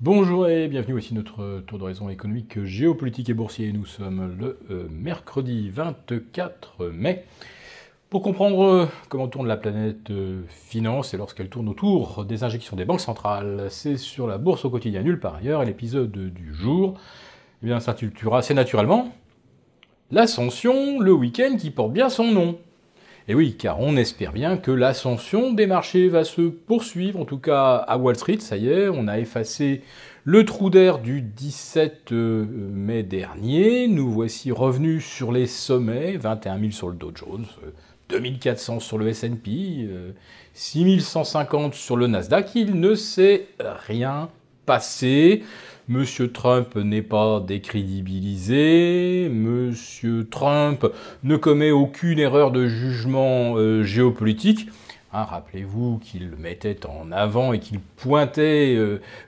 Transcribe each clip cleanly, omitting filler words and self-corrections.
Bonjour et bienvenue, voici notre tour d'horizon économique, géopolitique et boursier. Nous sommes le mercredi 24 mai. Pour comprendre comment tourne la planète finance et lorsqu'elle tourne autour des injections des banques centrales, c'est sur la bourse au quotidien nulle part ailleurs. Et l'épisode du jour s'intitulera assez naturellement l'ascension, le week-end qui porte bien son nom. Et oui, car on espère bien que l'ascension des marchés va se poursuivre, en tout cas à Wall Street, ça y est, on a effacé le trou d'air du 17 mai dernier, nous voici revenus sur les sommets, 21 000 sur le Dow Jones, 2400 sur le S&P, 6150 sur le Nasdaq, il ne s'est rien passé. Monsieur Trump n'est pas décrédibilisé, Monsieur Trump ne commet aucune erreur de jugement géopolitique. Rappelez-vous qu'il mettait en avant et qu'il pointait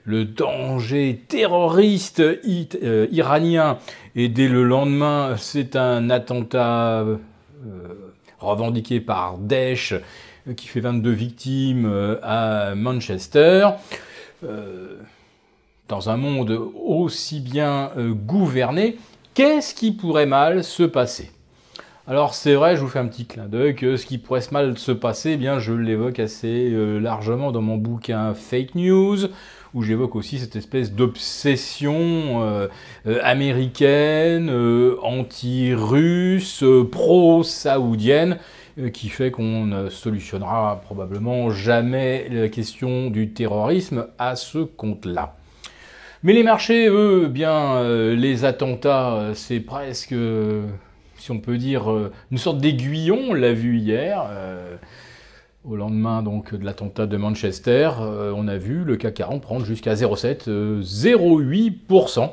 le danger terroriste iranien. Et dès le lendemain, c'est un attentat revendiqué par Daesh qui fait 22 victimes à Manchester. Dans un monde aussi bien gouverné, qu'est-ce qui pourrait mal se passer? Alors c'est vrai, je vous fais un petit clin d'œil, que ce qui pourrait mal se passer, eh bien je l'évoque assez largement dans mon bouquin Fake News, où j'évoque aussi cette espèce d'obsession américaine, anti-russe, pro-saoudienne, qui fait qu'on ne solutionnera probablement jamais la question du terrorisme à ce compte-là. Mais les marchés, eux, bien, les attentats, c'est presque, si on peut dire, une sorte d'aiguillon, on l'a vu hier, au lendemain donc de l'attentat de Manchester, on a vu le CAC 40 prendre jusqu'à 0,7, 0,8%.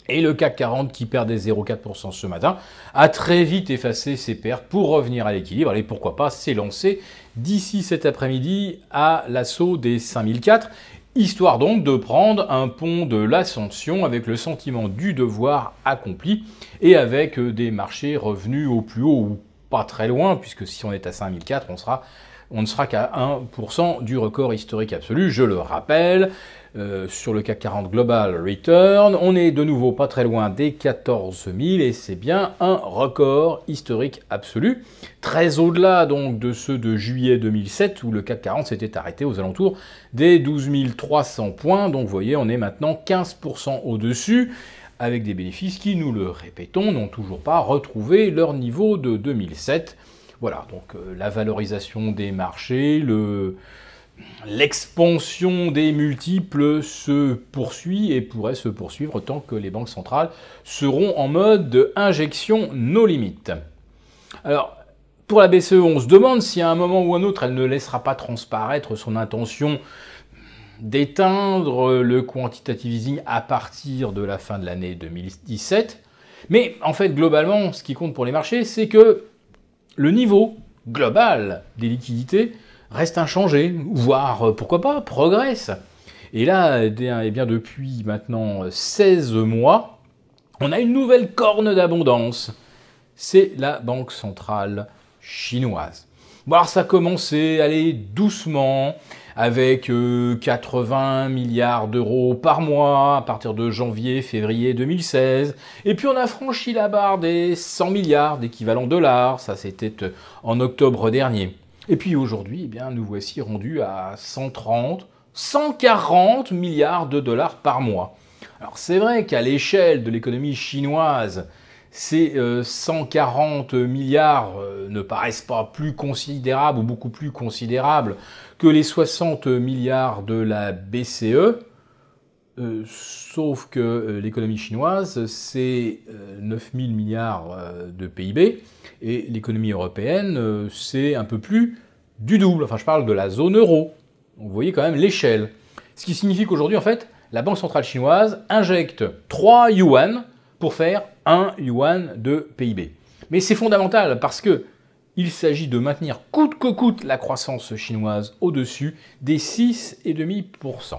Et le CAC 40 qui perdait 0,4% ce matin a très vite effacé ses pertes pour revenir à l'équilibre. Allez, pourquoi pas s'élancer d'ici cet après-midi à l'assaut des 5004. Histoire donc de prendre un pont de l'ascension avec le sentiment du devoir accompli et avec des marchés revenus au plus haut ou pas très loin, puisque si on est à 5004, on ne sera qu'à 1% du record historique absolu. Je le rappelle, sur le CAC 40 Global Return, on est de nouveau pas très loin des 14 000 et c'est bien un record historique absolu. Très au-delà donc de ceux de juillet 2007 où le CAC 40 s'était arrêté aux alentours des 12 300 points. Donc vous voyez, on est maintenant 15% au-dessus avec des bénéfices qui, nous le répétons, n'ont toujours pas retrouvé leur niveau de 2007. Voilà, donc la valorisation des marchés, l'expansion des multiples se poursuit et pourrait se poursuivre tant que les banques centrales seront en mode de injection no limit. Alors, pour la BCE, on se demande si à un moment ou un autre, elle ne laissera pas transparaître son intention d'éteindre le quantitative easing à partir de la fin de l'année 2017. Mais en fait, globalement, ce qui compte pour les marchés, c'est que le niveau global des liquidités reste inchangé, voire, pourquoi pas, progresse. Et là, eh bien, depuis maintenant 16 mois, on a une nouvelle corne d'abondance. C'est la Banque centrale chinoise. Bon, alors ça a commencé à aller doucement, avec 80 milliards d'euros par mois à partir de janvier-février 2016. Et puis on a franchi la barre des 100 milliards d'équivalent dollars, ça c'était en octobre dernier. Et puis aujourd'hui, eh bien, nous voici rendus à 130, 140 milliards de dollars par mois. Alors c'est vrai qu'à l'échelle de l'économie chinoise, ces 140 milliards ne paraissent pas plus considérables ou beaucoup plus considérables que les 60 milliards de la BCE, sauf que l'économie chinoise, c'est 9 000 milliards de PIB, et l'économie européenne, c'est un peu plus du double. Enfin, je parle de la zone euro. Donc, vous voyez quand même l'échelle. Ce qui signifie qu'aujourd'hui, en fait, la Banque centrale chinoise injecte 3 yuan pour faire 1 yuan de PIB. Mais c'est fondamental parce que il s'agit de maintenir coûte que coûte la croissance chinoise au-dessus des 6,5%.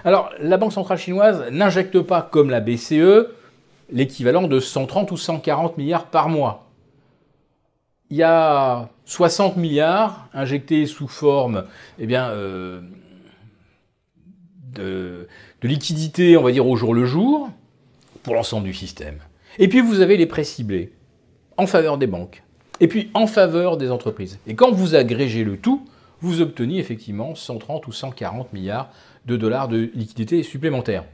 Alors, la Banque centrale chinoise n'injecte pas, comme la BCE, l'équivalent de 130 ou 140 milliards par mois. Il y a 60 milliards injectés sous forme de liquidité, on va dire, au jour le jour, pour l'ensemble du système. Et puis vous avez les prêts ciblés, en faveur des banques, et puis en faveur des entreprises. Et quand vous agrégez le tout, vous obtenez effectivement 130 ou 140 milliards de dollars de liquidités supplémentaires.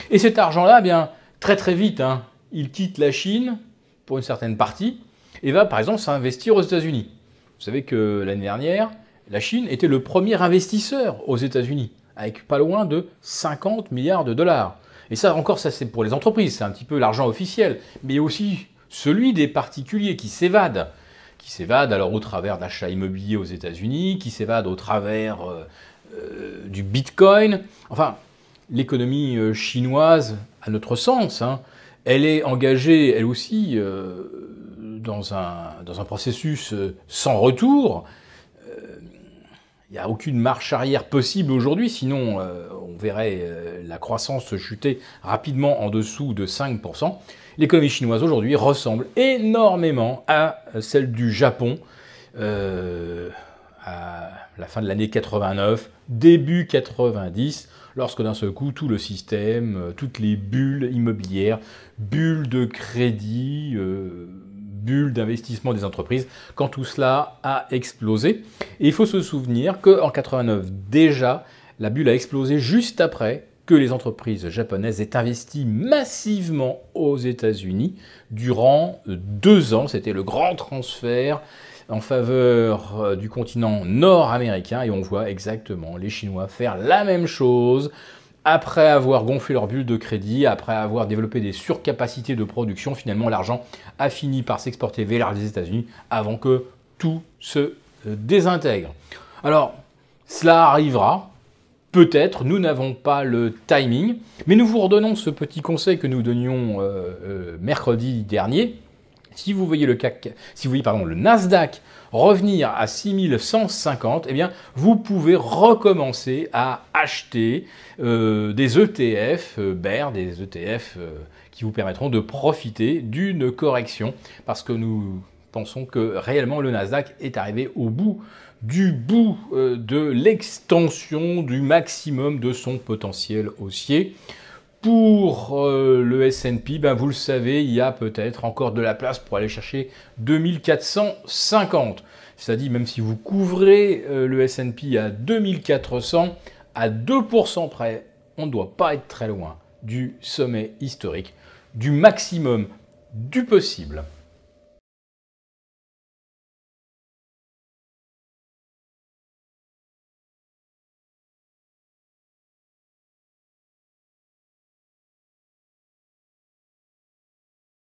Et cet argent-là, eh bien, très très vite, il quitte la Chine, pour une certaine partie, et va par exemple s'investir aux États-Unis. Vous savez que l'année dernière, la Chine était le premier investisseur aux États-Unis, avec pas loin de 50 milliards de dollars. Et ça, encore, ça c'est pour les entreprises, c'est un petit peu l'argent officiel, mais aussi celui des particuliers qui s'évadent alors au travers d'achats immobiliers aux États-Unis, qui s'évadent au travers du Bitcoin. Enfin, l'économie chinoise, à notre sens, elle est engagée, elle aussi, dans un processus sans retour. Il n'y a aucune marche arrière possible aujourd'hui, sinon on verrait la croissance chuter rapidement en dessous de 5%. L'économie chinoise aujourd'hui ressemble énormément à celle du Japon à la fin de l'année 89, début 90, lorsque d'un seul coup tout le système, toutes les bulles immobilières, bulles de crédit, bulles d'investissement des entreprises, quand tout cela a explosé. Et il faut se souvenir qu'en 89 déjà, la bulle a explosé juste après que les entreprises japonaises aient investi massivement aux États-Unis durant 2 ans. C'était le grand transfert en faveur du continent nord-américain et on voit exactement les Chinois faire la même chose après avoir gonflé leur bulle de crédit, après avoir développé des surcapacités de production. Finalement, l'argent a fini par s'exporter vers les États-Unis avant que tout se désintègre. Alors, cela arrivera. Peut-être, nous n'avons pas le timing, mais nous vous redonnons ce petit conseil que nous donnions mercredi dernier. Si vous voyez le Nasdaq revenir à 6150, eh bien, vous pouvez recommencer à acheter des ETF, BER, des ETF qui vous permettront de profiter d'une correction, parce que nous pensons que réellement le Nasdaq est arrivé au bout de l'extension du maximum de son potentiel haussier. Pour le S&P, vous le savez, il y a peut-être encore de la place pour aller chercher 2450. C'est-à-dire, même si vous couvrez le S&P à 2400, à 2% près, on ne doit pas être très loin du sommet historique, du maximum du possible.